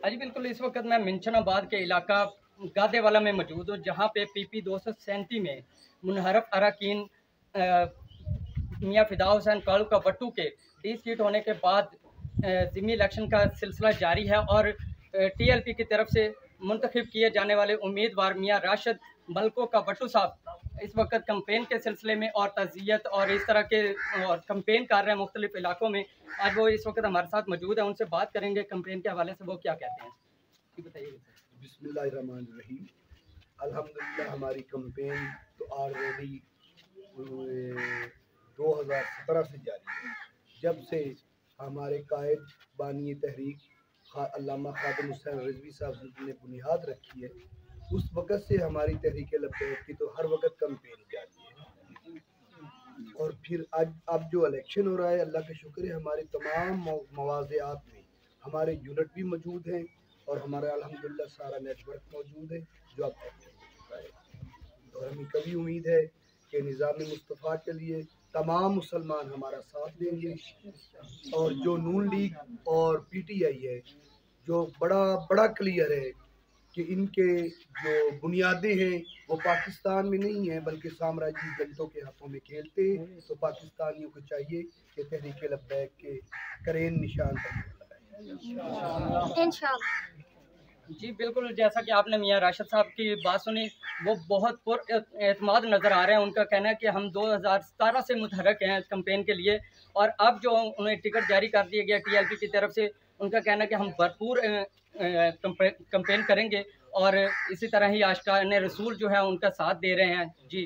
जी बिल्कुल, इस वक्त मैं मिंशनाबाद के इलाका गादेवाला में मौजूद हूँ, जहाँ पे PP 237 में मुनहरफ अरकान मियाँ फिदा हुसैन कालू का बट्टू के सीट होने के बाद ज़िमनी इलेक्शन का सिलसिला जारी है और TLP की तरफ से मुंतखब किए जाने वाले उम्मीदवार मियाँ राशिद मलको का बट्टू साहब इस वक्त कम्पेन के सिलसिले में और तज़ियत और इस तरह के और कम्पेन कर रहे हैं मुख्तलिफ इलाकों में। आज वो इस वक्त हमारे साथ मौजूद है, उनसे बात करेंगे कम्पेन के हवाले से वो क्या कहते हैं। बताइए। बिस्मिल्लाहिर्रहमानिर्रहीम। अल्हम्दुलिल्लाह हमारी कम्पेन तो ऑलरेडी 2017 से जारी है। जब से हमारे कायद बानी तहरीक अल्लामा खादिम हुसैन रिजवी साहब ने बुनियाद रखी है, उस वक़्त से हमारी तहरीक लब्बैक की तो हर वक्त कम्पेन जारी है। और फिर अब जो इलेक्शन हो रहा है, अल्लाह का शुक्र है हमारे तमाम मवाज़ियात में हमारे यूनिट भी मौजूद हैं और हमारा अल्हम्दुलिल्लाह सारा नेटवर्क मौजूद है जो अब एक्टिव हो चुका है। और हमें कभी उम्मीद है कि निज़ाम मुस्तफ़ा के लिए तमाम मुसलमान हमारा साथ देंगे और जो नून लीग और PTI है, जो बड़ा क्लियर है कि इनके जो बुनियादें हैं वो पाकिस्तान में नहीं हैं बल्कि साम्राज्यी जनतों के हाथों में खेलते हैं, तो पाकिस्तानियों को चाहिए कि तहरीक लब्बैक के करेन निशान पर इंशाअल्लाह। जी बिल्कुल, जैसा कि आपने मियाँ राशिद साहब की बात सुनी, वो बहुत पुरएतमाद नज़र आ रहे हैं। उनका कहना है कि हम 2017 से मुतहरक हैं इस कम्पेन के लिए और अब जो उन्हें टिकट जारी कर दिया गया TLP की तरफ से, उनका कहना है कि हम भरपूर कम्पेन करेंगे और इसी तरह ही आशिकाने रसूल जो है उनका साथ दे रहे हैं। जी।